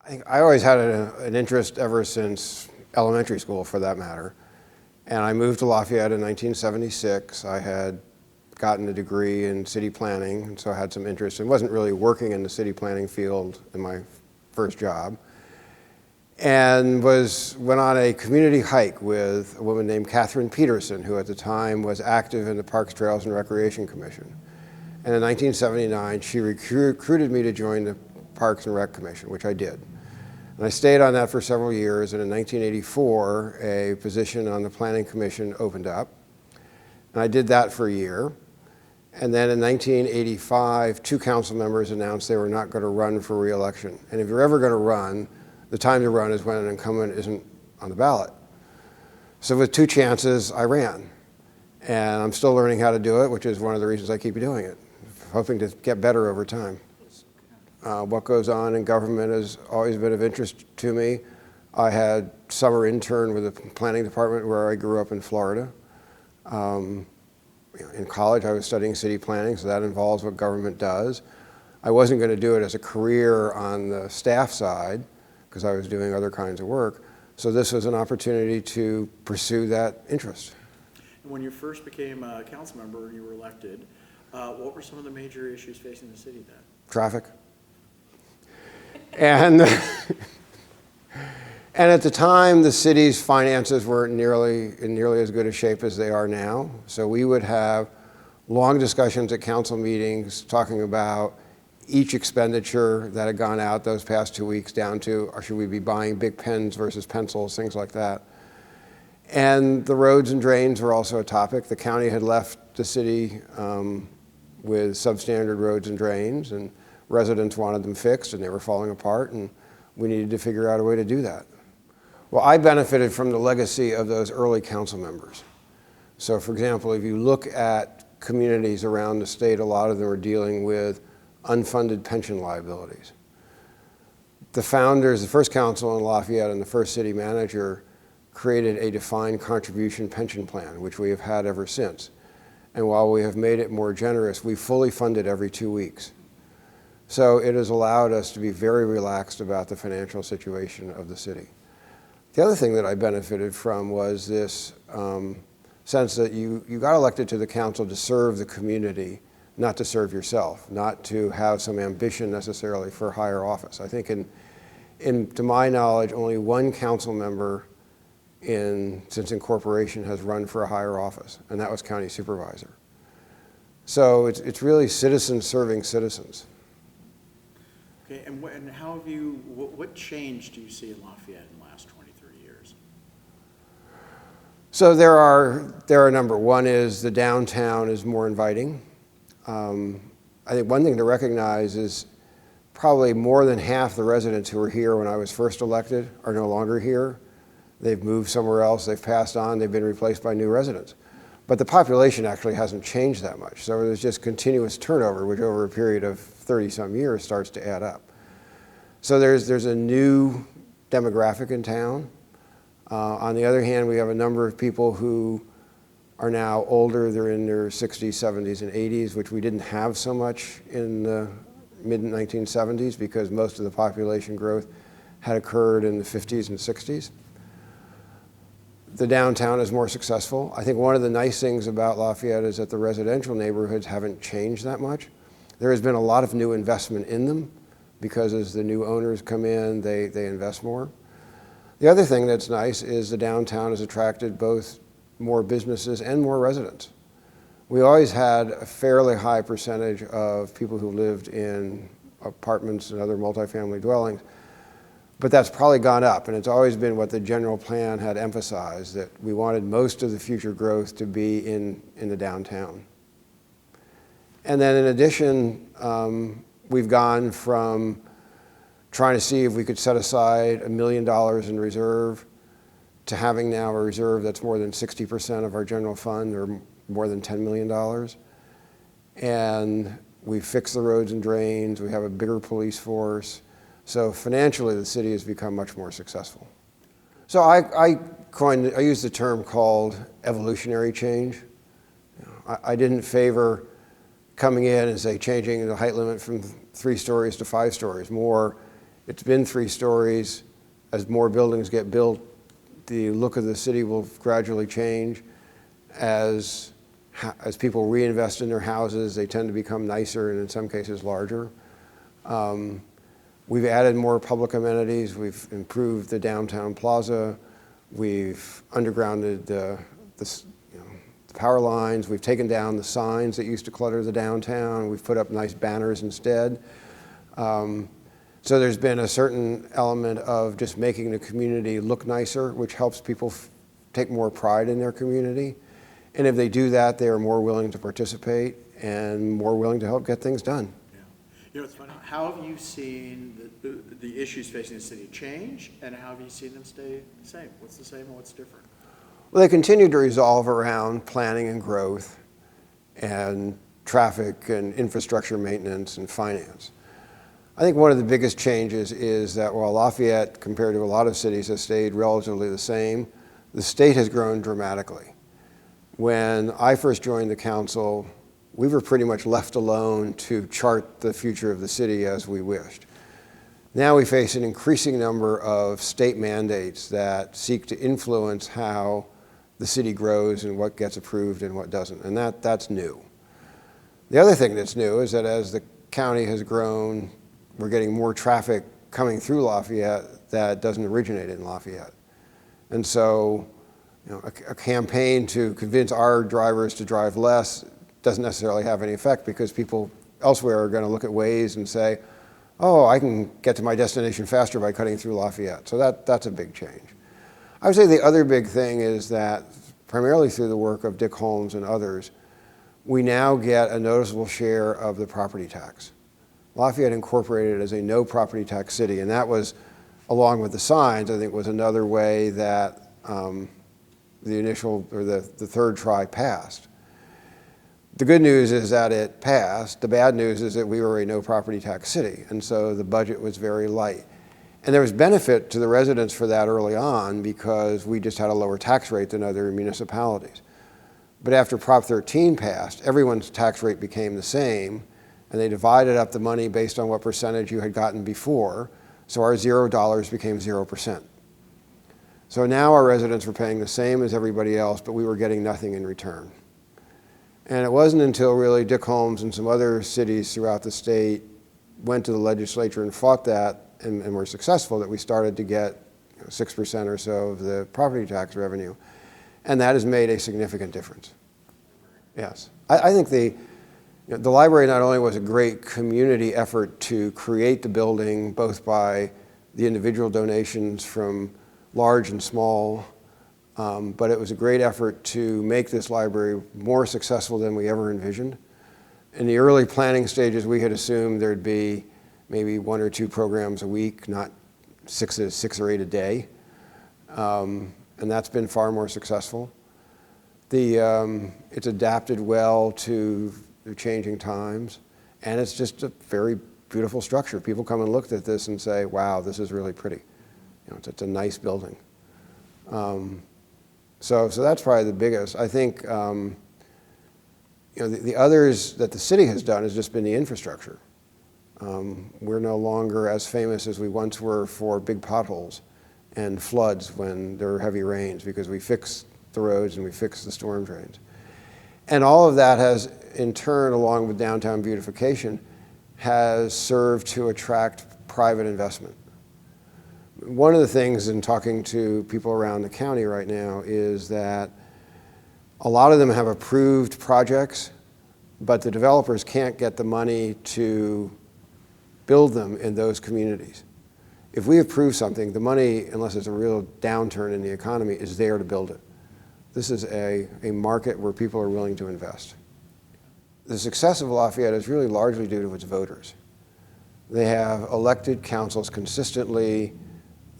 I always had an interest ever since elementary school, for that matter. And I moved to Lafayette in 1976. I had gotten a degree in city planning, and so I had some interest. I wasn't really working in the city planning field in my first job. And went on a community hike with a woman named Catherine Peterson, who at the time was active in the Parks, Trails, and Recreation Commission. And in 1979, she recruited me to join the Parks and Rec Commission, which I did. And I stayed on that for several years, and in 1984, a position on the Planning Commission opened up. And I did that for a year. And then in 1985, 2 council members announced they were not going to run for re-election. And if you're ever going to run, the time to run is when an incumbent isn't on the ballot. So with 2 chances, I ran. And I'm still learning how to do it, which is one of the reasons I keep doing it, hoping to get better over time. What goes on in government has always been of interest to me. I had summer intern with the planning department where I grew up in Florida. In college, I was studying city planning, so that involves what government does. I wasn't going to do it as a career on the staff side because I was doing other kinds of work. So this was an opportunity to pursue that interest. And when you first became a council member, you were elected. What were some of the major issues facing the city then? Traffic. And at the time, the city's finances weren't in nearly as good a shape as they are now. So we would have long discussions at council meetings talking about each expenditure that had gone out those past 2 weeks, down to, or should we be buying big pens versus pencils, things like that. And the roads and drains were also a topic. The county had left the city with substandard roads and drains, and residents wanted them fixed, and they were falling apart, and we needed to figure out a way to do that. Well, I benefited from the legacy of those early council members. So, for example, if you look at communities around the state, a lot of them are dealing with unfunded pension liabilities. The founders, the first council in Lafayette and the first city manager created a defined contribution pension plan, which we have had ever since. And while we have made it more generous, we fully fund it every 2 weeks. So it has allowed us to be very relaxed about the financial situation of the city. The other thing that I benefited from was this sense that you got elected to the council to serve the community, not to serve yourself, not to have some ambition necessarily for higher office. I think to my knowledge, only 1 council member since incorporation has run for a higher office, and that was county supervisor. So it's really citizens serving citizens. Okay, and how have you, what change do you see in Lafayette in the last 23 years? So there are a number. One is the downtown is more inviting. I think one thing to recognize is probably more than half the residents who were here when I was first elected are no longer here. They've moved somewhere else, they've passed on, they've been replaced by new residents. But the population actually hasn't changed that much. So there's just continuous turnover, which over a period of 30-some years starts to add up. So there's a new demographic in town. On the other hand, we have a number of people who are now older. They're in their 60s, 70s, and 80s, which we didn't have so much in the mid-1970s because most of the population growth had occurred in the 50s and 60s. The downtown is more successful. I think one of the nice things about Lafayette is that the residential neighborhoods haven't changed that much. There has been a lot of new investment in them because as the new owners come in, they invest more. The other thing that's nice is the downtown has attracted both more businesses and more residents. We always had a fairly high percentage of people who lived in apartments and other multifamily dwellings, but that's probably gone up, and it's always been what the general plan had emphasized, that we wanted most of the future growth to be in the downtown. And then in addition, we've gone from trying to see if we could set aside $1 million in reserve to having now a reserve that's more than 60% of our general fund, or more than $10 million. And we've fixed the roads and drains, we have a bigger police force. So financially, the city has become much more successful. So I used the term called evolutionary change. I didn't favor coming in and say changing the height limit from 3 stories to 5 stories. More, It's been 3 stories. As more buildings get built, the look of the city will gradually change. As people reinvest in their houses, they tend to become nicer and in some cases larger. We've added more public amenities. We've improved the downtown plaza. We've undergrounded the power lines. We've taken down the signs that used to clutter the downtown. We've put up nice banners instead. So there's been a certain element of just making the community look nicer, which helps people take more pride in their community. And if they do that, they are more willing to participate and more willing to help get things done. Yeah. You know, it's funny. How have you seen the issues facing the city change, and how have you seen them stay the same? What's the same and what's different? Well, they continue to resolve around planning and growth and traffic and infrastructure maintenance and finance. I think one of the biggest changes is that while Lafayette, compared to a lot of cities, has stayed relatively the same, the state has grown dramatically. When I first joined the council, we were pretty much left alone to chart the future of the city as we wished. Now we face an increasing number of state mandates that seek to influence how the city grows and what gets approved and what doesn't, and that's new. The other thing that's new is that as the county has grown, we're getting more traffic coming through Lafayette that doesn't originate in Lafayette. And so, a campaign to convince our drivers to drive less doesn't necessarily have any effect, because people elsewhere are going to look at Waze and say, oh, I can get to my destination faster by cutting through Lafayette. So that's a big change. I would say the other big thing is that, primarily through the work of Dick Holmes and others, we now get a noticeable share of the property tax. Lafayette incorporated as a no property tax city, and that was, along with the signs, I think was another way that the initial, or the third try passed. The good news is that it passed. The bad news is that we were a no property tax city, and so the budget was very light. And there was benefit to the residents for that early on, because we just had a lower tax rate than other municipalities. But after Prop 13 passed, everyone's tax rate became the same, and they divided up the money based on what percentage you had gotten before, so our $0 became 0%. So now our residents were paying the same as everybody else, but we were getting nothing in return. And it wasn't until really Dick Holmes and some other cities throughout the state went to the legislature and fought that and were successful that we started to get 6% or so of the property tax revenue. And that has made a significant difference. Yes. I think the library not only was a great community effort to create the building, both by the individual donations from large and small, but it was a great effort to make this library more successful than we ever envisioned. In the early planning stages, we had assumed there'd be maybe 1 or 2 programs a week, not 6 or 8 a day, and that's been far more successful. It's adapted well to the changing times, and it's just a very beautiful structure. People come and look at this and say, wow, this is really pretty. It's a nice building. So that's probably the biggest. I think the others that the city has done has just been the infrastructure. We're no longer as famous as we once were for big potholes and floods when there are heavy rains, because we fixed the roads and we fixed the storm drains. And all of that has, in turn, along with downtown beautification, has served to attract private investment. One of the things in talking to people around the county right now is that a lot of them have approved projects, but the developers can't get the money to build them in those communities. If we approve something, the money, unless it's a real downturn in the economy, is there to build it. This is a market where people are willing to invest. The success of Lafayette is really largely due to its voters. They have elected councils consistently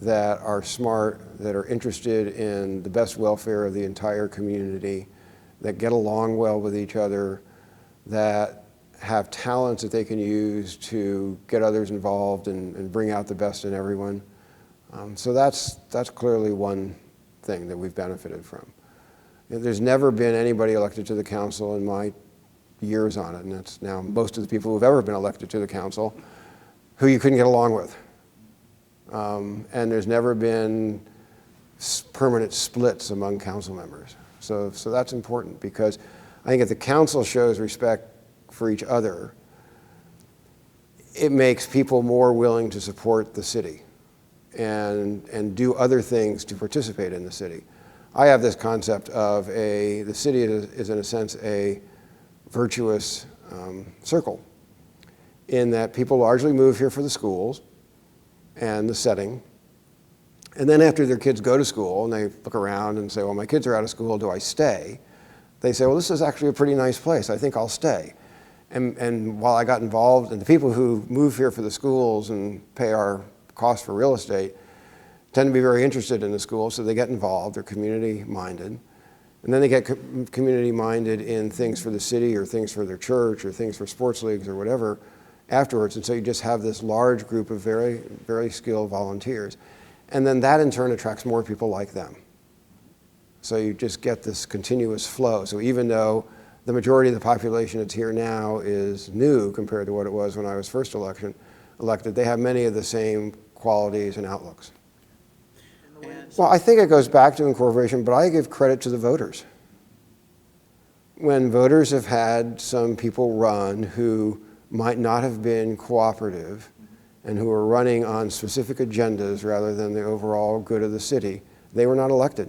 that are smart, that are interested in the best welfare of the entire community, that get along well with each other, that have talents that they can use to get others involved and bring out the best in everyone. So that's clearly one thing that we've benefited from. There's never been anybody elected to the council in my years on it, and that's now most of the people who've ever been elected to the council, who you couldn't get along with. And there's never been permanent splits among council members. So that's important, because I think if the council shows respect for each other, it makes people more willing to support the city and do other things to participate in the city. I have this concept of the city is in a sense a virtuous circle, in that people largely move here for the schools and the setting. And then after their kids go to school and they look around and say, well, my kids are out of school, do I stay? They say, well, this is actually a pretty nice place, I think I'll stay. And while I got involved, and the people who move here for the schools and pay our cost for real estate tend to be very interested in the school, so they get involved, they're community-minded. And then they get community-minded in things for the city or things for their church or things for sports leagues or whatever afterwards. And so you just have this large group of very, very skilled volunteers. And then that in turn attracts more people like them. So you just get this continuous flow. So even though the majority of the population that's here now is new compared to what it was when I was first elected, they have many of the same qualities and outlooks. Well, I think it goes back to incorporation, but I give credit to the voters. When voters have had some people run who might not have been cooperative and who are running on specific agendas rather than the overall good of the city, they were not elected.